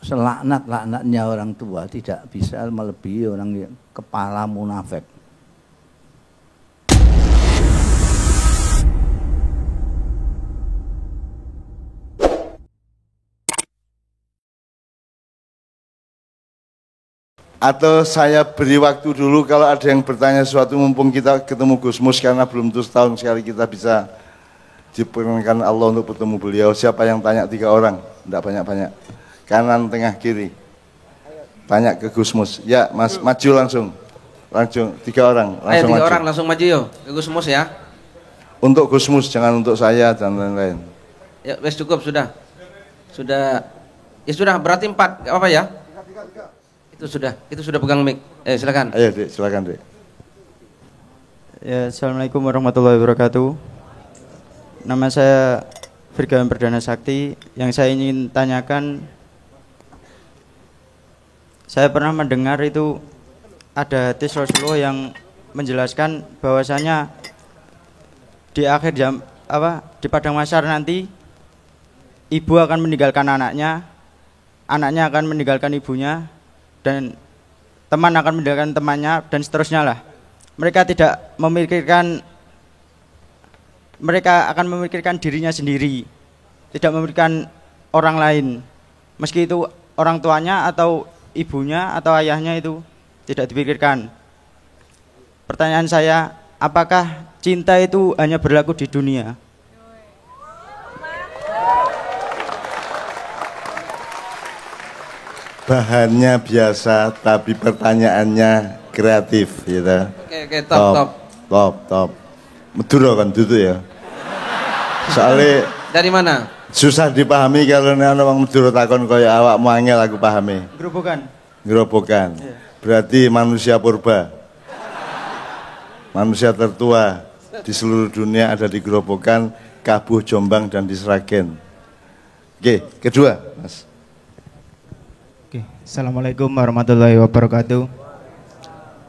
selaknat-laknatnya orang tua tidak bisa melebihi orang yang kepala munafik. Atau saya beri waktu dulu kalau ada yang bertanya sesuatu mumpung kita ketemu Gus Mus karena belum tuh setahun sekali kita bisa diperkenankan Allah untuk bertemu beliau. Siapa yang tanya 3 orang? Tidak banyak-banyak. Kanan, tengah, kiri. Tanya ke Gus Mus. Ya, Mas, maju langsung. Langsung 3 orang. Langsung 3 orang langsung maju yuk ke Gus Mus ya. Untuk Gus Mus, jangan untuk saya dan lain-lain. Ya, wes cukup sudah. Sudah. Ya sudah, berarti 4. Enggak apa ya? Itu sudah pegang mic. Silakan. Ayo, Dek, silakan, Dek. Ya, Assalamualaikum warahmatullahi wabarakatuh. Nama saya Firgawan Perdana Sakti. Yang saya ingin tanyakan, saya pernah mendengar itu ada hadis Rasulullah yang menjelaskan bahwasanya di akhir di padang mahsyar nanti ibu akan meninggalkan anaknya, anaknya akan meninggalkan ibunya, dan teman akan meninggalkan temannya, dan seterusnya lah. Mereka akan memikirkan dirinya sendiri, tidak memikirkan orang lain, meski itu orang tuanya atau ibunya atau ayahnya, itu tidak dipikirkan. Pertanyaan saya, apakah cinta itu hanya berlaku di dunia? Bahannya biasa tapi pertanyaannya kreatif gitu. Oke, top. Meduro kan itu ya. Soalnya dari mana? Susah dipahami kalau ana wong Meduro takon kaya awakmu angel aku pahami. Gerobokan. Yeah. Berarti manusia purba. Manusia tertua di seluruh dunia ada di Gerobokan, Kabuh, Jombang dan di Sragen. Oke, kedua, Mas. Oke, Assalamualaikum warahmatullahi wabarakatuh.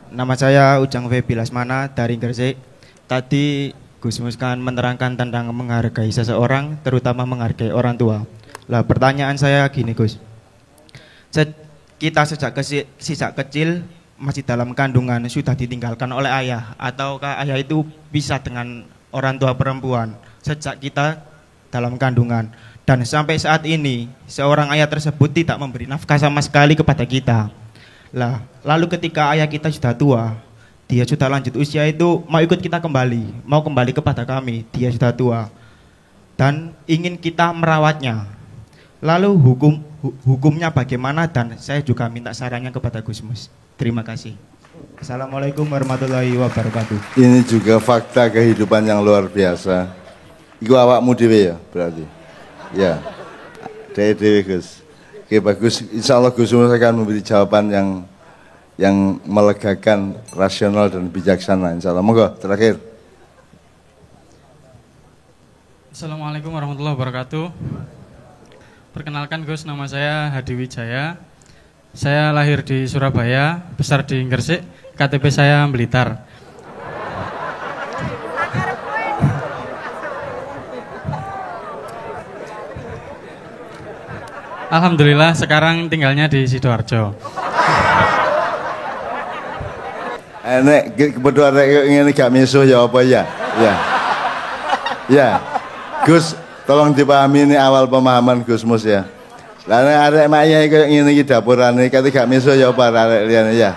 Nama saya Ujang Febi Lasmana dari Gresik. Tadi Gus Mus kan menerangkan tentang menghargai seseorang, terutama menghargai orang tua. Lah pertanyaan saya gini Gus, kita sejak kecil masih dalam kandungan sudah ditinggalkan oleh ayah, ataukah ayah itu bisa dengan orang tua perempuan sejak kita dalam kandungan? Dan sampai saat ini seorang ayah tersebut tidak memberi nafkah sama sekali kepada kita. Lah, lalu ketika ayah kita sudah tua, dia sudah lanjut usia itu mau ikut kita kembali, mau kembali kepada kami, dia sudah tua dan ingin kita merawatnya. Lalu hukumnya bagaimana, dan saya juga minta sarannya kepada Gus Mus. Terima kasih. Assalamualaikum warahmatullahi wabarakatuh. Ini juga fakta kehidupan yang luar biasa. Iku awakmu dhewe ya berarti. Ya, dewe Gus. Oke bagus, insya Allah Gus Mus akan memberi jawaban yang melegakan, rasional dan bijaksana. Insya Allah. Monggo terakhir. Assalamualaikum warahmatullahi wabarakatuh. Perkenalkan Gus, nama saya Hadi Wijaya. Saya lahir di Surabaya, besar di Gresik, KTP saya Blitar. Alhamdulillah sekarang tinggalnya di Sidoarjo. Nek kebetulan ngene gak misuh ya apa ya? Ya. Ya. Gus, tolong dipahami ini awal pemahaman Gus Mus ya. Lah nek arek mayah koyo ngene iki dapurane kate gak misuh ya apa arek liyane ya.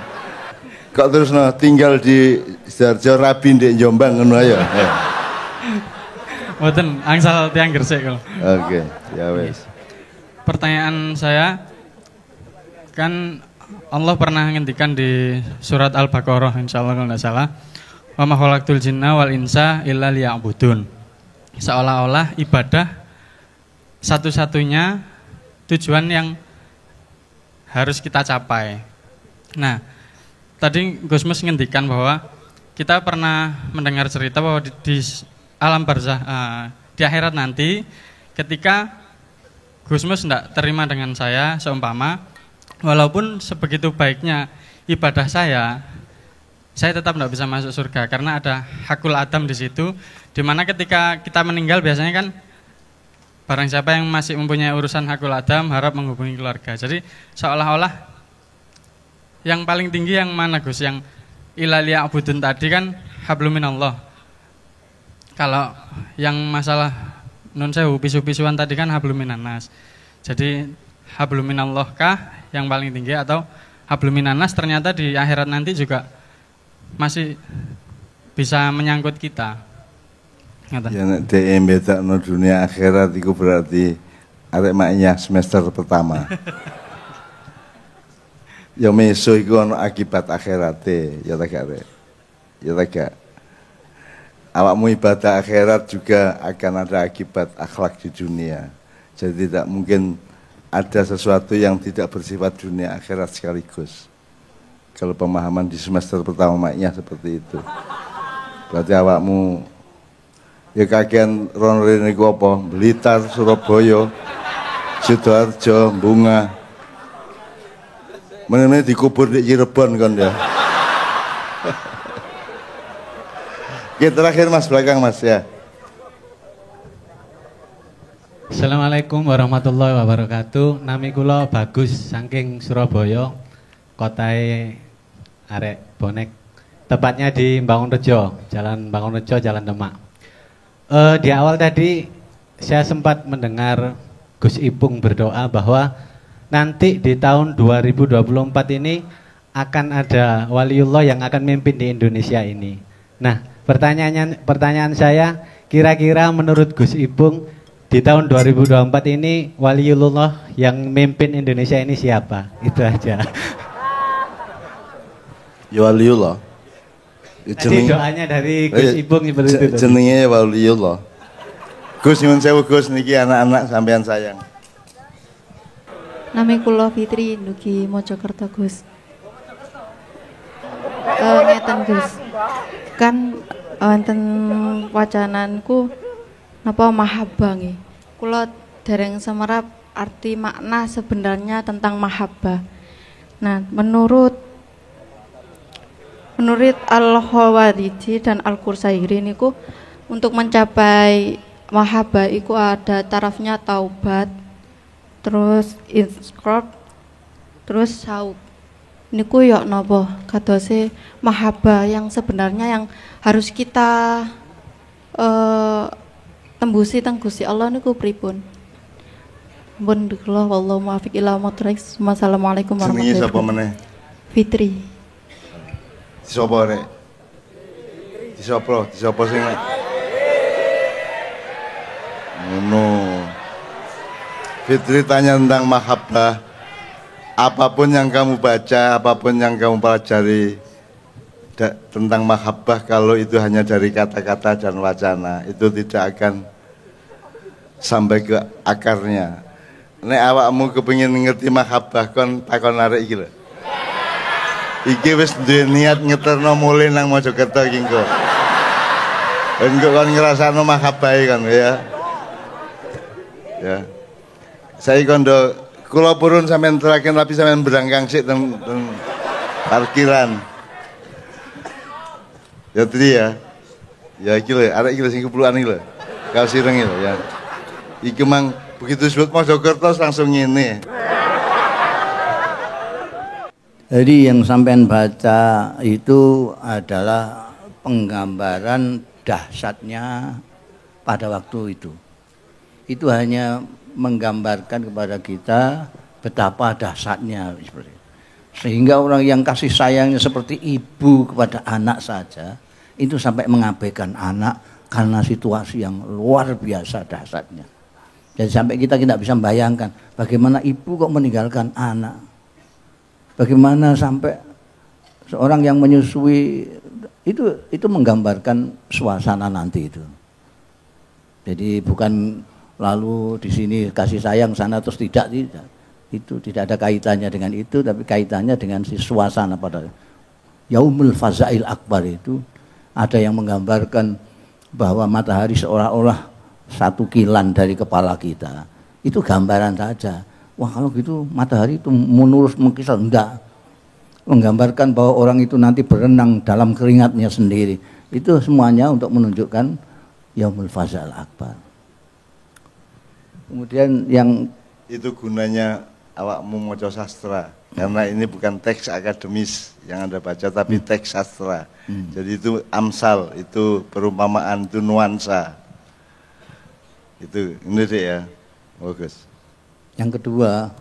Kok terus tinggal di Sidoarjo rabi ndek Jombang ngono ayo. Mboten, angsal tiyang Gresik kok. Oke, ya wis. Pertanyaan saya, kan Allah pernah ngendikan di surat Al-Baqarah insyaallah kalau tidak salah, wa ma khalaqtul jinna wal insa illa liya'budun. Seolah-olah ibadah satu-satunya tujuan yang harus kita capai. Nah, tadi Gus Mus ngendikan bahwa kita pernah mendengar cerita bahwa di alam barzah, di akhirat nanti ketika Gus Mus tidak terima dengan saya seumpama, walaupun sebegitu baiknya ibadah saya tetap tidak bisa masuk surga karena ada hakul adam di situ, dimana ketika kita meninggal biasanya kan barang siapa yang masih mempunyai urusan hakul adam harap menghubungi keluarga. Jadi seolah-olah yang paling tinggi yang mana Gus? Yang ilalia abudun tadi kan hablum minallah. Kalau yang masalah nun sewu pisu-pisuan tadi kan hablum minannas. Jadi hablum minallah kah yang paling tinggi atau hablum minannas ternyata di akhirat nanti juga masih bisa menyangkut kita. Ya nek dhek bedakno dunia akhirat iku berarti arek maknya semester pertama. Ya meso iku ana akibat akhirate, ya ta gak rek. Ya ta gak. Awakmu ibadah akhirat juga akan ada akibat akhlak di dunia. Jadi tidak mungkin ada sesuatu yang tidak bersifat dunia akhirat sekaligus. Kalau pemahaman di semester pertama maknya seperti itu. Berarti awakmu ya kagian rono rene iku apa? Blitar, Surabaya, Sidoarjo, Bunga. Menene dikubur di Cirebon kan ya. Oke, terakhir Mas belakang Mas ya. Assalamualaikum warahmatullahi wabarakatuh. Nami kula Bagus saking Surabaya, kotae arek bonek. Tepatnya di Bangunrejo, Jalan Bangunrejo, Jalan Demak. Di awal tadi saya sempat mendengar Gus Ipung berdoa bahwa nanti di tahun 2024 ini akan ada waliullah yang akan memimpin di Indonesia ini. Nah, pertanyaan saya, kira-kira menurut Gus Ipung di tahun 2024 ini waliullah yang memimpin Indonesia ini siapa? Itu aja. Ya waliullah. Tadi doanya dari Gus Ipung seperti itu. Jenenge waliullah. Gus nyuwun sewu Gus niki anak-anak sampean sayang. Nami kula Fitri dugi Mojokerto Gus. Ngeten Gus. Kan wonten wacananku napa mahabbah nggih. Kula dereng semerap arti makna sebenarnya tentang mahabbah. Nah, menurut Al-Khawariji dan Al-Qursairi niku untuk mencapai mahabbah iku ada tarafnya taubat, terus insqrab, terus saub. Niku ya napa kadose mahabbah yang sebenarnya yang harus kita tembusi teng Gusti Allah niku pripun? Mun kula wallahu muwaffiq ila aqwamit. Wassalamualaikum warahmatullahi wabarakatuh. Jenenge sapa meneh? Fitri. Sapa rek? Disapa sing ngono. Fitri tanya tentang mahabbah. Apapun yang kamu baca, apapun yang kamu pelajari tentang mahabbah, kalau itu hanya dari kata-kata dan wacana, itu tidak akan sampai ke akarnya. Nek awakmu kepengin ngerti mahabbah kon takon arek iki lho. Iki wis duwe niat ngeterno mulih nang Mojokerto iki engko. Engko kon ngrasakno mahabbah kan ya. Ya. Saya kondo kula purun sampean terakhir tapi sampean berangkang sik teng parkiran. Ya tadi ya. Ya iki lho, arek iki lho sing kepuluhan iki lho. Kau sireng iki lho ya. Iki mang begitu sebut Mojokerto langsung ngene. Jadi yang sampean baca itu adalah penggambaran dahsyatnya pada waktu itu. Itu hanya menggambarkan kepada kita betapa dahsyatnya seperti itu. Sehingga orang yang kasih sayangnya seperti ibu kepada anak saja itu sampai mengabaikan anak karena situasi yang luar biasa dahsyatnya. Jadi sampai kita tidak bisa membayangkan bagaimana ibu kok meninggalkan anak. Bagaimana sampai seorang yang menyusui itu menggambarkan suasana nanti itu. Jadi bukan lalu di sini kasih sayang sana terus tidak. Itu tidak ada kaitannya dengan itu, tapi kaitannya dengan si suasana pada Yaumul Fazail Akbar itu ada yang menggambarkan bahwa matahari seolah-olah satu kilan dari kepala kita. Itu gambaran saja. Wah kalau gitu matahari itu menurus mengkisar, enggak. Menggambarkan bahwa orang itu nanti berenang dalam keringatnya sendiri. Itu semuanya untuk menunjukkan Yaumul Fazail Akbar. Kemudian yang itu gunanya awakmu maca sastra karena ini bukan teks akademis yang Anda baca tapi teks sastra. Jadi itu amsal, itu perumpamaan, itu nuansa. Itu ini deh ya. Bagus. Yang kedua,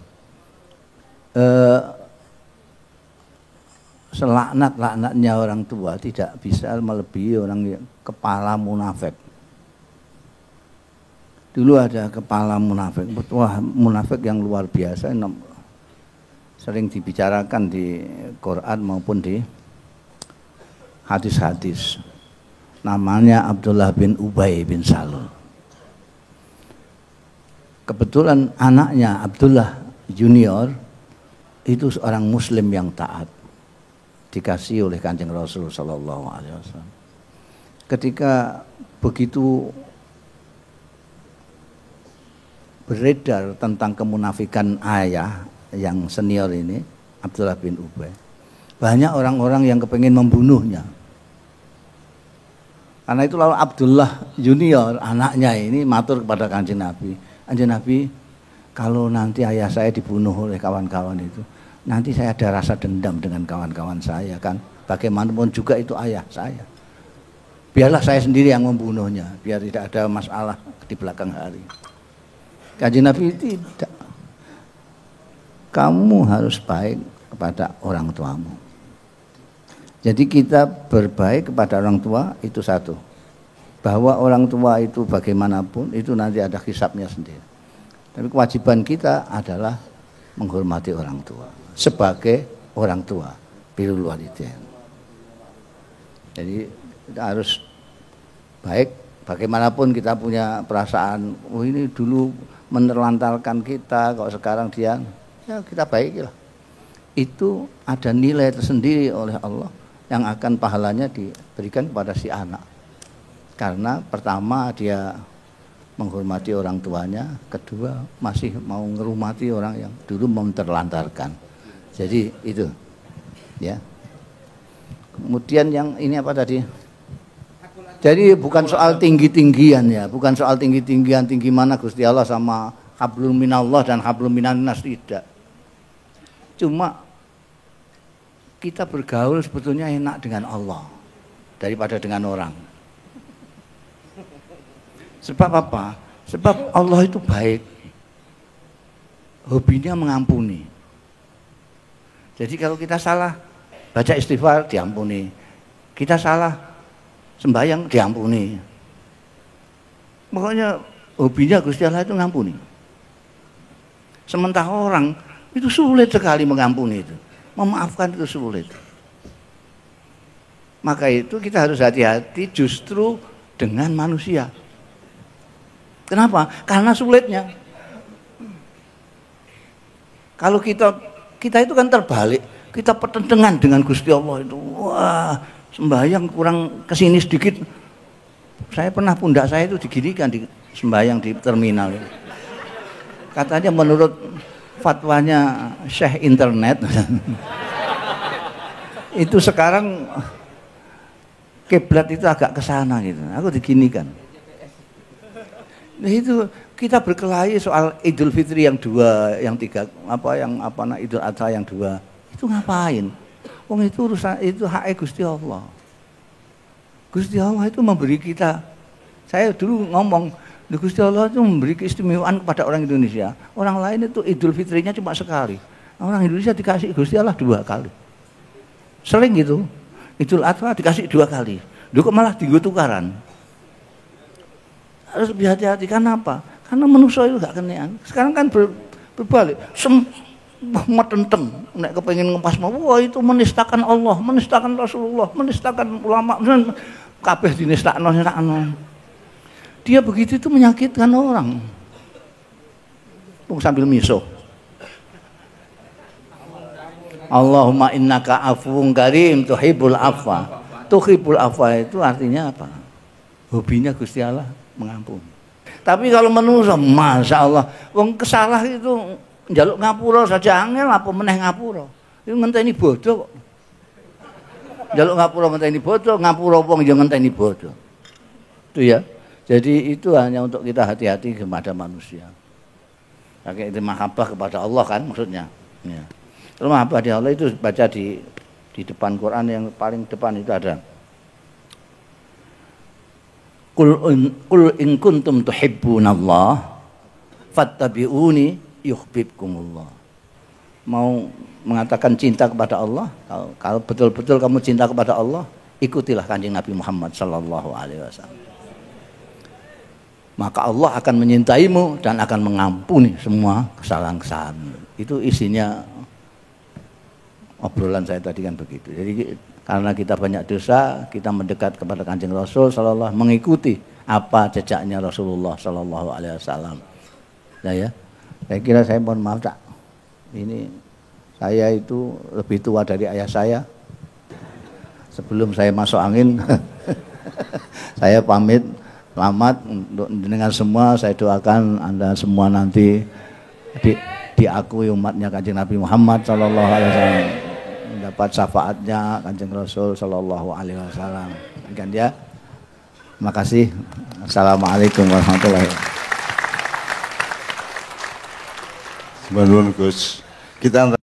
selaknat-laknatnya orang tua tidak bisa melebihi orang yang kepala munafik. Dulu ada kepala munafik, wah munafik yang luar biasa, sering dibicarakan di Quran maupun di hadis-hadis. Namanya Abdullah bin Ubay bin Salul. Kebetulan anaknya Abdullah Junior itu seorang Muslim yang taat, dikasih oleh Kanjeng Rasul Sallallahu Alaihi Wasallam. Ketika begitu beredar tentang kemunafikan ayah yang senior ini, Abdullah bin Ubay, banyak orang-orang yang kepengen membunuhnya. Karena itu lalu Abdullah Junior, anaknya ini matur kepada Kanjeng Nabi, Kanjeng Nabi, kalau nanti ayah saya dibunuh oleh kawan-kawan itu, nanti saya ada rasa dendam dengan kawan-kawan saya kan, bagaimanapun juga itu ayah saya. Biarlah saya sendiri yang membunuhnya, biar tidak ada masalah di belakang hari. Kanjeng Nabi tidak. Kamu harus baik kepada orang tuamu. Jadi kita berbaik kepada orang tua itu satu. Bahwa orang tua itu bagaimanapun itu nanti ada hisabnya sendiri. Tapi kewajiban kita adalah menghormati orang tua sebagai orang tua, birrul walidain. Jadi kita harus baik, bagaimanapun kita punya perasaan, oh ini dulu menerlantarkan kita, kok sekarang dia, ya kita baikilah. Itu ada nilai tersendiri oleh Allah yang akan pahalanya diberikan kepada si anak. Karena pertama dia menghormati orang tuanya, kedua masih mau ngerumati orang yang dulu menerlantarkan. Jadi itu, ya. Kemudian yang ini apa tadi? Jadi bukan soal tinggi-tinggian ya, bukan soal tinggi-tinggian, tinggi mana Gusti Allah sama hablum minallah dan hablum minan nas, tidak. Cuma kita bergaul sebetulnya enak dengan Allah daripada dengan orang. Sebab apa? Sebab Allah itu baik. Hobinya mengampuni. Jadi kalau kita salah baca istighfar diampuni. Kita salah sembahyang diampuni. Pokoknya hobinya Gusti Allah itu ngampuni. Sementara orang itu sulit sekali mengampuni itu. Memaafkan itu sulit. Maka itu kita harus hati-hati justru dengan manusia. Kenapa? Karena sulitnya. Kalau kita itu kan terbalik. Kita pertentangan dengan Gusti Allah itu. Wah, sembahyang kurang kesini sedikit. Saya pernah pundak saya itu diginikan di sembahyang di terminal. Katanya menurut fatwanya Syekh Internet itu sekarang kiblat itu agak ke sana gitu. Aku diginikan. Nah itu kita berkelahi soal Idul Fitri yang 2, yang 3, Idul Adha yang 2. Itu ngapain? Wong itu urusan itu hak Gusti Allah. Gusti Allah itu memberi kita. Saya dulu ngomong, Gusti Allah itu memberi keistimewaan kepada orang Indonesia. Orang lain itu Idul Fitrinya cuma sekali. Orang Indonesia dikasih Gusti Allah 2 kali. Sering gitu. Idul Adha dikasih 2 kali. Duh kok malah dienggo tukaran. Harus lebih hati-hati. Karena apa? Karena manusia itu gak kenean. Sekarang kan berbalik. Metenteng. Nek kepengen ngepas mau, wah itu menistakan Allah, menistakan Rasulullah, menistakan ulama, kabeh dinistakno. Dia begitu itu menyakitkan orang. Sambil miso. Allahumma innaka afuwun karim tuhibbul afwa. Tuhibbul afwa itu artinya apa? Hobinya Gusti Allah mengampuni. Tapi kalau manusia, masya Allah, wong kesalah itu njaluk ngapura saja angel, apa meneh ngapura. Itu ngenteni bodoh kok. Njaluk ngapura ngenteni bodoh, ngapura wong yo ngenteni bodoh. Itu ya. Jadi itu hanya untuk kita hati-hati kepada manusia. Pakai itu mahabbah kepada Allah kan maksudnya. Ya. Kalau mahabbah di Allah itu baca di depan Quran yang paling depan itu ada. Qul in kuntum tuhibbunallah fattabi'uni yuhibbukumullah. Mau mengatakan cinta kepada Allah, kalau betul-betul kamu cinta kepada Allah, ikutilah Kanjeng Nabi Muhammad sallallahu alaihi wasallam. Maka Allah akan menyintaimu dan akan mengampuni semua kesalahan-kesalahan. Itu isinya obrolan saya tadi kan begitu. Jadi karena kita banyak dosa, kita mendekat kepada Kanjeng Rasul sallallahu mengikuti apa jejaknya Rasulullah sallallahu alaihi wasallam. Nah ya, saya kira saya mohon maaf Cak. Ini saya itu lebih tua dari ayah saya. Sebelum saya masuk angin, saya pamit. Selamat untuk dengan semua, saya doakan Anda semua nanti diakui umatnya Kanjeng Nabi Muhammad sallallahu alaihi wasallam, mendapat syafaatnya Kanjeng Rasul sallallahu alaihi wasallam. Demikian ya. Terima kasih. Assalamualaikum warahmatullahi wabarakatuh. Menurut Gus, kita